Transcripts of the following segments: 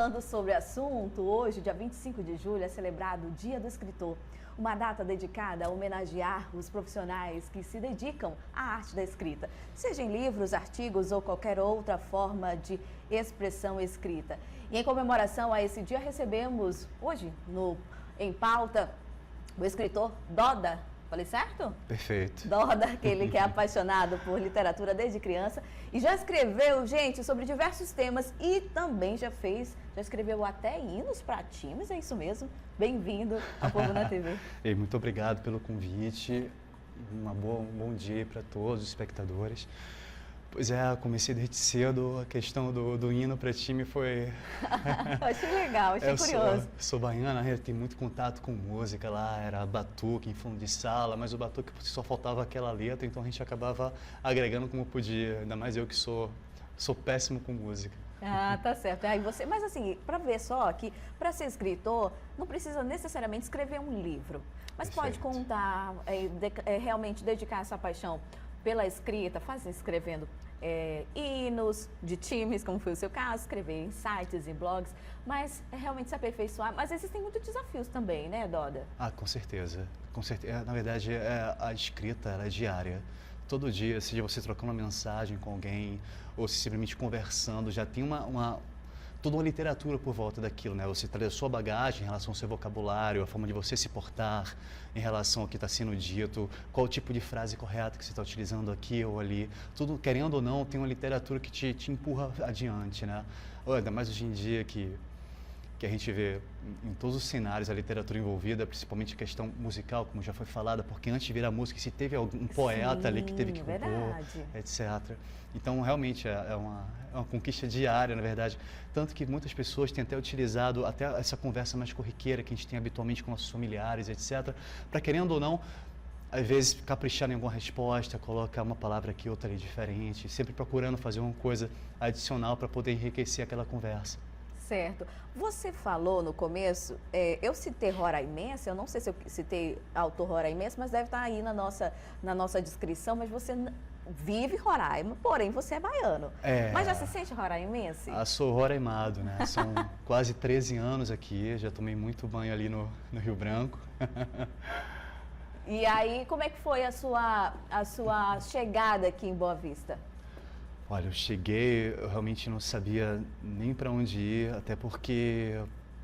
falando sobre o assunto, hoje, dia 25 de julho, é celebrado o Dia do Escritor, uma data dedicada a homenagear os profissionais que se dedicam à arte da escrita, seja em livros, artigos ou qualquer outra forma de expressão escrita. E em comemoração a esse dia, recebemos hoje, em pauta, o escritor Doda. Falei certo? Perfeito. Doda, aquele que é apaixonado por literatura desde criança e já escreveu, gente, sobre diversos temas e também já escreveu até hinos para times, é isso mesmo? Bem-vindo ao Povo na TV. E muito obrigado pelo convite, um bom dia para todos os espectadores. Pois é, comecei desde cedo, a questão do hino para time foi... Achei legal, achei curioso. Sou baiana, tenho muito contato com música lá, era batuque em fundo de sala, mas o batuque só faltava aquela letra, então a gente acabava agregando como podia, ainda mais eu que sou péssimo com música. Ah, tá certo. Aí mas assim, para ver só que para ser escritor não precisa necessariamente escrever um livro, mas Perfeito. Pode contar, realmente dedicar essa paixão pela escrita, escrevendo hinos de times, como foi o seu caso, escrever em sites e blogs, mas realmente se aperfeiçoar. Mas existem muitos desafios também, né, Doda? Ah, com certeza. Com certeza. Na verdade, a escrita ela é diária. Todo dia, seja você trocando uma mensagem com alguém ou simplesmente conversando, já tem toda uma literatura por volta daquilo, né? Você traz a sua bagagem em relação ao seu vocabulário, a forma de você se portar em relação ao que está sendo dito, qual o tipo de frase correta que você está utilizando aqui ou ali. Tudo, querendo ou não, tem uma literatura que te empurra adiante, né? Ainda mais hoje em dia que a gente vê em todos os cenários a literatura envolvida, principalmente a questão musical, como já foi falada, porque antes de virar música, se teve algum poeta ali que teve que compor, etc. Então, realmente, é uma conquista diária, na verdade. Tanto que muitas pessoas têm até utilizado até essa conversa mais corriqueira que a gente tem habitualmente com nossos familiares, etc., para, querendo ou não, às vezes caprichar em alguma resposta, colocar uma palavra aqui, outra ali diferente, sempre procurando fazer uma coisa adicional para poder enriquecer aquela conversa. Certo. Você falou no começo, eu citei Roraimense, eu não sei se eu citei autor Roraimense, mas deve estar aí na nossa descrição, mas você vive Roraima, porém você é baiano. Mas já se sente roraimense? Sou roraimado, né? São quase 13 anos aqui, já tomei muito banho ali no Rio Branco. E aí, como é que foi a sua chegada aqui em Boa Vista? Olha, eu realmente não sabia nem para onde ir, até porque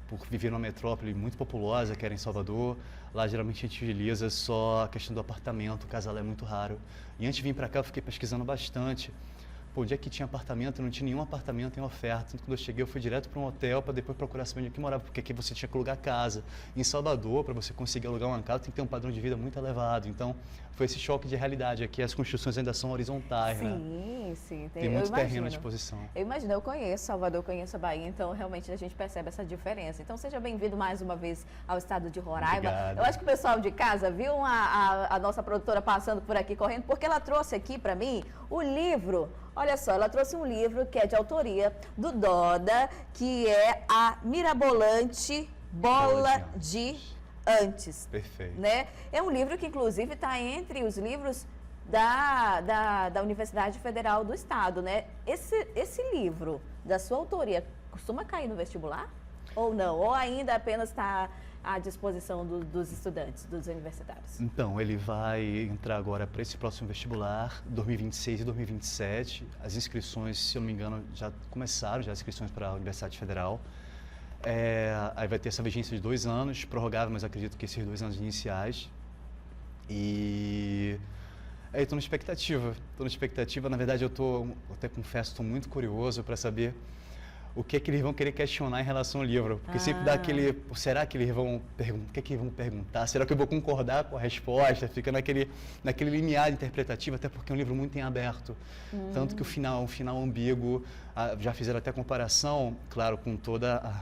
por viver numa metrópole muito populosa, que era em Salvador, lá geralmente a gente utiliza só a questão do apartamento, o casal é muito raro. E antes de vir para cá eu fiquei pesquisando bastante. Onde é que tinha apartamento? Não tinha nenhum apartamento em oferta. Então, quando eu cheguei, eu fui direto para um hotel para depois procurar saber onde é que morava, porque aqui você tinha que alugar casa. Em Salvador, para você conseguir alugar uma casa, tem que ter um padrão de vida muito elevado. Então, foi esse choque de realidade. Aqui as construções ainda são horizontais, sim, né? Sim. Tem muito terreno à disposição. Eu imagino, eu conheço Salvador, eu conheço a Bahia, então realmente a gente percebe essa diferença. Então, seja bem-vindo mais uma vez ao estado de Roraima. Obrigado. Eu acho que o pessoal de casa viu a nossa produtora passando por aqui correndo, porque ela trouxe aqui para mim o livro. Olha só, ela trouxe um livro que é de autoria do Doda, que é a Mirabolante Bola de Antes. Perfeito. Né? É um livro que, inclusive, está entre os livros da Universidade Federal do Estado, né? Esse livro, da sua autoria, costuma cair no vestibular? Ou não? Ou ainda apenas está à disposição dos estudantes, dos universitários? Então, ele vai entrar agora para esse próximo vestibular, 2026 e 2027. As inscrições, se eu não me engano, já começaram, as inscrições para a Universidade Federal. Aí vai ter essa vigência de 2 anos, prorrogável, mas acredito que esses 2 anos iniciais. E aí estou na expectativa. Na verdade, eu até confesso, estou muito curioso para saber o que é que eles vão querer questionar em relação ao livro. Porque sempre dá aquele, será que eles vão perguntar, o que é que eles vão perguntar? Será que eu vou concordar com a resposta? Fica naquele limiar interpretativo, até porque é um livro muito em aberto. Tanto que o final é um final ambíguo. Já fizeram até comparação, claro, com toda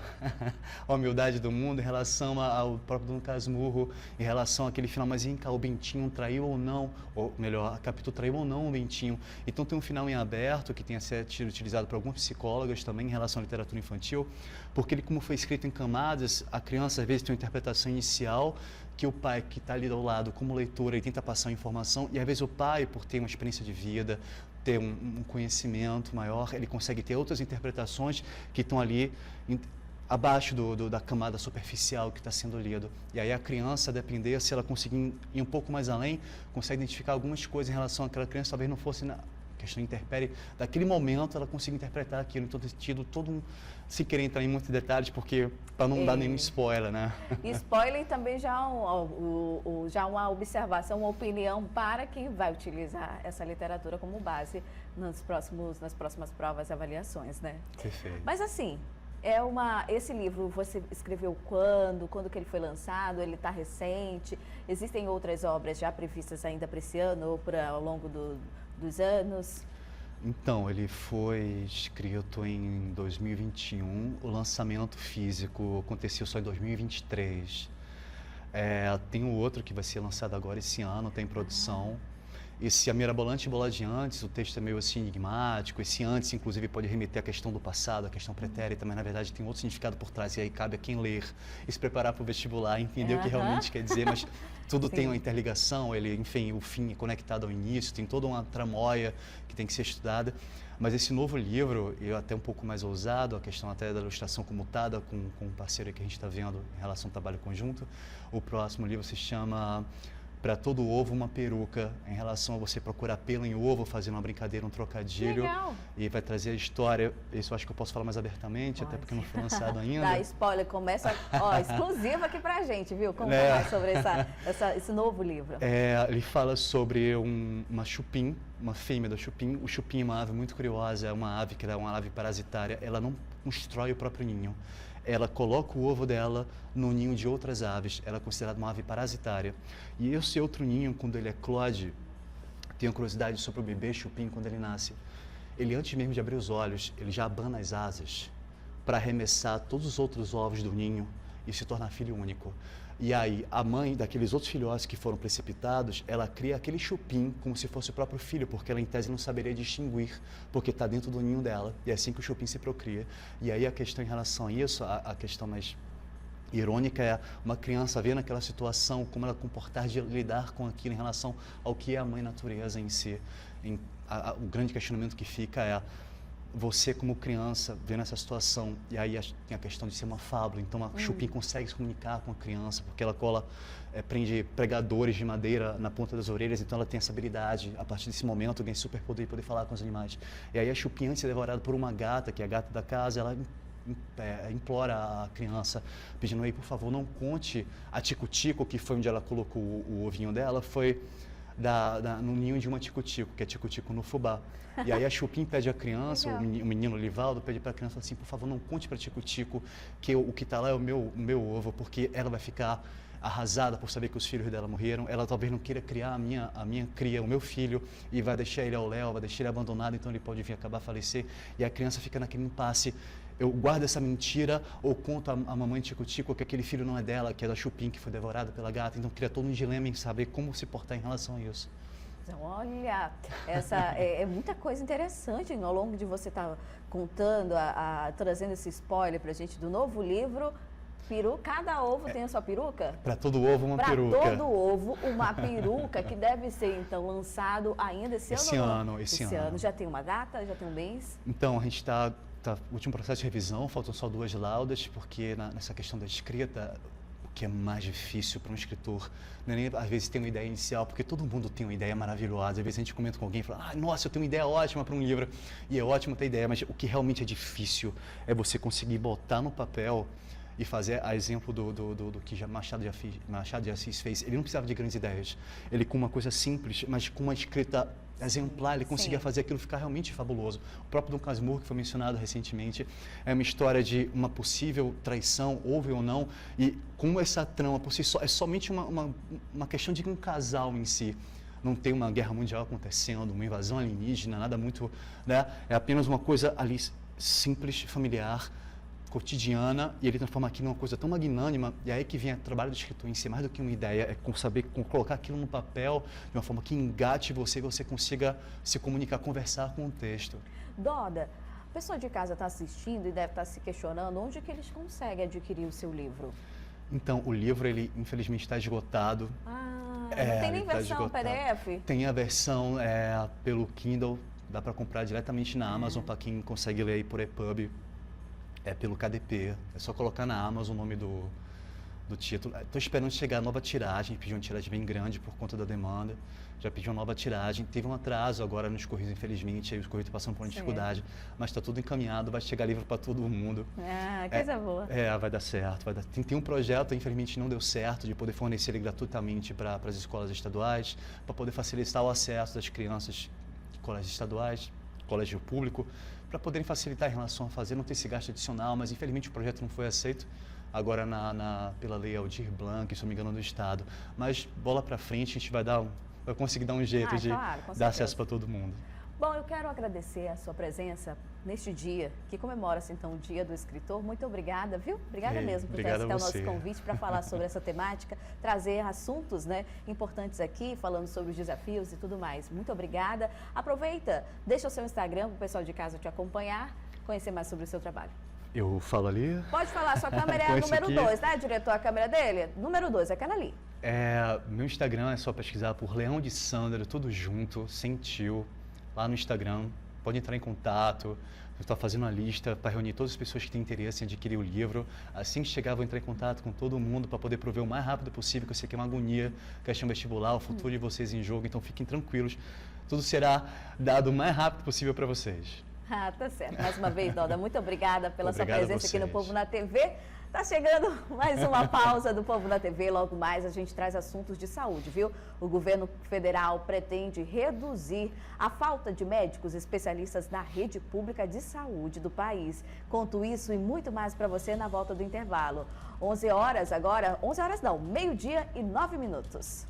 a humildade do mundo, em relação ao próprio Dom Casmurro, em relação àquele final, mas o Bentinho traiu ou não, ou melhor, a Capitu traiu ou não o Bentinho. Então tem um final em aberto, que tenha sido utilizado por alguns psicólogos também em relação à literatura infantil, porque ele, como foi escrito em camadas, a criança às vezes tem uma interpretação inicial, que o pai que está ali ao lado como leitor, ele tenta passar a informação, e às vezes o pai, por ter uma experiência de vida, ter um conhecimento maior, ele consegue ter outras interpretações que estão ali abaixo da camada superficial que está sendo lido. E aí a criança, a depender, se ela conseguir ir um pouco mais além, consegue identificar algumas coisas em relação àquela criança, talvez não fosse na questão interpere, daquele momento ela consegue interpretar aquilo, então tem tido todo um, se querer entrar em muitos detalhes, porque para não dar nenhum spoiler, né? E spoiler também já, já uma observação, uma opinião para quem vai utilizar essa literatura como base nas próximas provas e avaliações, né? Perfeito. Mas assim, esse livro você escreveu quando que ele foi lançado? Ele está recente? Existem outras obras já previstas ainda para esse ano ou ao longo dos anos? Então, ele foi escrito em 2021, o lançamento físico aconteceu só em 2023. Tem o outro que vai ser lançado agora esse ano, está em produção. Esse A Mirabolante Bola de Antes, o texto é meio assim enigmático. Esse antes, inclusive, pode remeter à questão do passado, à questão pretérita, mas na verdade tem outro significado por trás. E aí cabe a quem ler e se preparar para o vestibular, entender o que realmente quer dizer, mas tudo tem uma interligação, enfim, o fim é conectado ao início, tem toda uma tramóia que tem que ser estudada. Mas esse novo livro, até um pouco mais ousado, a questão até da ilustração comutada com um parceiro que a gente está vendo em relação ao trabalho conjunto. O próximo livro se chama Para Todo Ovo Uma Peruca, em relação a você procurar pelo em ovo, fazer uma brincadeira, um trocadilho. Legal. E vai trazer a história, isso eu acho que eu posso falar mais abertamente, até porque não foi lançado ainda. Dá spoiler, começa, exclusivo aqui pra gente, viu? Como mais sobre esse novo livro? Ele fala sobre uma chupim, uma fêmea da chupim. O chupim é uma ave muito curiosa, é uma ave que é uma ave parasitária, ela não constrói o próprio ninho. Ela coloca o ovo dela no ninho de outras aves. Ela é considerada uma ave parasitária. E esse outro ninho, quando ele eclode, tenho curiosidade sobre o bebê chupim quando ele nasce. Ele, antes mesmo de abrir os olhos, ele já abana as asas para arremessar todos os outros ovos do ninho e se tornar filho único. E aí, a mãe daqueles outros filhotes que foram precipitados, ela cria aquele chupim como se fosse o próprio filho, porque ela, em tese, não saberia distinguir, porque está dentro do ninho dela. E é assim que o chupim se procria. E aí, a questão em relação a isso, a questão mais irônica é uma criança ver naquela situação, como ela comportar de lidar com aquilo em relação ao que é a mãe natureza em si. O grande questionamento que fica é: você como criança vendo essa situação, e aí tem a questão de ser uma fábula, então a chupim consegue se comunicar com a criança, porque ela prende pregadores de madeira na ponta das orelhas, então ela tem essa habilidade, a partir desse momento, ganha superpoder de poder falar com os animais. E aí a chupim, antes de ser devorada por uma gata, que é a gata da casa, ela implora a criança, pedindo aí, por favor, não conte a Tico-Tico, que foi onde ela colocou o ovinho dela, foi no ninho de uma tico-tico, que é tico-tico no fubá. E aí a chupim pede à criança, o menino Livaldo pede para a criança assim, por favor, não conte para tico-tico que o que está lá é o meu ovo, porque ela vai ficar arrasada por saber que os filhos dela morreram, ela talvez não queira criar a minha cria, o meu filho, e vai deixar ele ao léu, vai deixar ele abandonado, então ele pode vir acabar a falecer, e a criança fica naquele impasse. Eu guardo essa mentira ou conto a mamãe Tico-Tico que aquele filho não é dela, que é da chupim, que foi devorada pela gata. Então cria todo um dilema em saber como se portar em relação a isso. Olha, essa é muita coisa interessante ao longo de você estar contando, trazendo esse spoiler pra gente do novo livro. Cada ovo tem a sua peruca? Para todo ovo uma peruca. Para todo ovo uma peruca, que deve ser então lançado ainda esse ano? Esse ano. Já tem uma data? Já tem um mês? Então, a gente está no último processo de revisão, faltam só 2 laudas, porque nessa questão da escrita, o que é mais difícil para um escritor, não é nem às vezes ter uma ideia inicial, porque todo mundo tem uma ideia maravilhosa. Às vezes a gente comenta com alguém e fala, nossa, eu tenho uma ideia ótima para um livro, e é ótimo ter ideia, mas o que realmente é difícil é você conseguir botar no papel e fazer a exemplo do que Machado de Assis fez. Ele não precisava de grandes ideias. Ele, com uma coisa simples, mas com uma escrita exemplar, ele conseguia fazer aquilo ficar realmente fabuloso. O próprio Dom Casmurro, que foi mencionado recentemente, é uma história de uma possível traição, houve ou não, e com essa trama por si só, é somente uma questão de um casal em si. Não tem uma guerra mundial acontecendo, uma invasão alienígena, nada muito, né? É apenas uma coisa ali simples, familiar, cotidiana, e ele transforma aquilo numa coisa tão magnânima, e aí que vem o trabalho do escritor em si, mais do que uma ideia, é saber colocar aquilo no papel de uma forma que engate você e você consiga se comunicar, conversar com o texto. Doda, a pessoa de casa está assistindo e deve estar se questionando onde que eles conseguem adquirir o seu livro. Então, o livro, ele infelizmente está esgotado. Não tem nem versão PDF? Tem a versão pelo Kindle, dá para comprar diretamente na Amazon, para quem consegue ler aí por EPUB. É pelo KDP, é só colocar na Amazon o nome do título. Estou esperando chegar a nova tiragem, pedi uma tiragem bem grande por conta da demanda. Já pedi uma nova tiragem, teve um atraso agora nos Correios, infelizmente, aí os Correios estão passando por uma dificuldade, mas está tudo encaminhado, vai chegar livro para todo mundo. Ah, coisa boa. Vai dar certo. Tem um projeto, infelizmente não deu certo, de poder fornecer ele gratuitamente para as escolas estaduais, para poder facilitar o acesso das crianças de colégios estaduais, colégio público, para poderem facilitar em relação a fazer, não ter esse gasto adicional, mas infelizmente o projeto não foi aceito agora pela lei Aldir Blanc, se não me engano, do Estado. Mas bola para frente, a gente vai conseguir dar um jeito de dar acesso para todo mundo. Bom, eu quero agradecer a sua presença neste dia, que comemora-se então o Dia do Escritor. Muito obrigada, viu? Obrigada mesmo por ter aceitado o nosso convite para falar sobre essa temática, trazer assuntos, né, importantes aqui, falando sobre os desafios e tudo mais. Muito obrigada. Aproveita, deixa o seu Instagram para o pessoal de casa te acompanhar, conhecer mais sobre o seu trabalho. Eu falo ali? Pode falar, sua câmera é a número 2, né, diretor? A câmera dele? Número 2, aquela ali. Meu Instagram é só pesquisar por Leão de Sandra, tudo junto, sem tio, lá no Instagram. Pode entrar em contato. Eu estou fazendo uma lista para reunir todas as pessoas que têm interesse em adquirir o livro. Assim que chegar, vou entrar em contato com todo mundo para poder prover o mais rápido possível, que eu sei que é uma agonia, questão vestibular, o futuro de vocês em jogo. Então fiquem tranquilos, tudo será dado o mais rápido possível para vocês. Ah, tá certo. Mais uma vez, Doda, muito obrigada pela sua presença aqui no Povo na TV. Tá chegando mais uma pausa do Povo na TV. Logo mais a gente traz assuntos de saúde, viu? O governo federal pretende reduzir a falta de médicos especialistas na rede pública de saúde do país. Conto isso e muito mais para você na volta do intervalo. 11 horas agora, 11 horas não, 12h09.